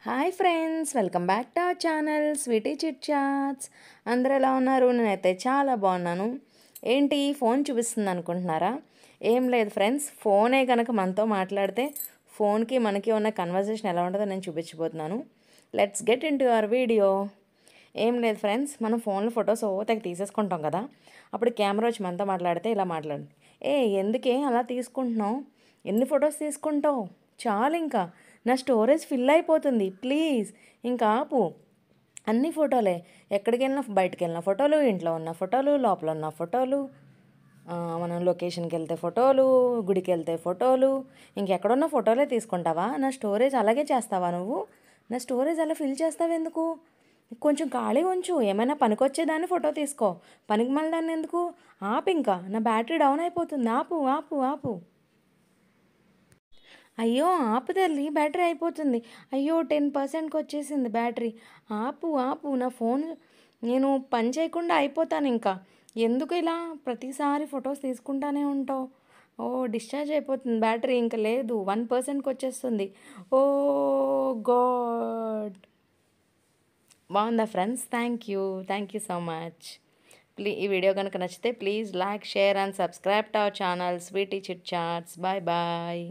Hi friends, welcome back to our channel Sweety Chit Chats. అందరూ ఎలా ఉన్నారు? నేనైతే చాలా బాగున్నాను. ఏంటి ఫోన్ చూపిస్తుంది అనుకుంటున్నారా? ఏం లేదు ఫ్రెండ్స్, ఫోనే కనుక మనతో మాట్లాడితే ఫోన్కి మనకి ఉన్న కన్వర్జేషన్ ఎలా ఉంటుందో నేను చూపించబోతున్నాను. Let's get in to our video. ఏం లేదు ఫ్రెండ్స్, మనం ఫోన్లో ఫొటోస్ తెగ తీసేసుకుంటాం కదా. అప్పుడు కెమెరా వచ్చి మనతో మాట్లాడితే ఇలా మాట్లాడండి. ఎందుకే అలా తీసుకుంటున్నావు? ఎన్ని ఫొటోస్ తీసుకుంటావు? చాలు, ఇంకా నా స్టోరేజ్ ఫిల్ అయిపోతుంది, ప్లీజ్ ఇంకా ఆపు. అన్ని ఫోటోలే, ఎక్కడికి వెళ్ళినా బయటకు వెళ్ళిన ఫోటోలు, ఇంట్లో ఉన్న ఫోటోలు, లోపల ఉన్న ఫోటోలు, మనం లొకేషన్కి వెళ్తే ఫోటోలు, గుడికి వెళ్తే ఫోటోలు, ఇంకెక్కడున్న ఫోటోలే తీసుకుంటావా? నా స్టోరేజ్ అలాగే చేస్తావా నువ్వు? నా స్టోరేజ్ అలా ఫిల్ చేస్తావు ఎందుకు? కొంచెం ఖాళీ ఉంచు, ఏమైనా పనికొచ్చేదాన్ని ఫోటో తీసుకో. పనికి మళ్ళీ దాన్ని ఎందుకు? ఆపు, ఇంకా నా బ్యాటరీ డౌన్ అయిపోతుంది, ఆపు ఆపు ఆపు. అయ్యో ఆపు తల్లి, బ్యాటరీ అయిపోతుంది. అయ్యో 10%కి వచ్చేసింది బ్యాటరీ. ఆపు ఆపు, నా ఫోన్ నేను పని చేయకుండా అయిపోతాను ఇంకా. ఎందుకు ఇలా ప్రతిసారి ఫొటోస్ తీసుకుంటానే ఉంటావు? డిశ్చార్జ్ అయిపోతుంది బ్యాటరీ, ఇంకా లేదు, 1%కి వచ్చేస్తుంది. Oh God. బాగుందా friends? Thank you so much. ఈ వీడియో కనుక నచ్చితే please like, share and subscribe to our channel Sweety Chit Chats. Bye bye.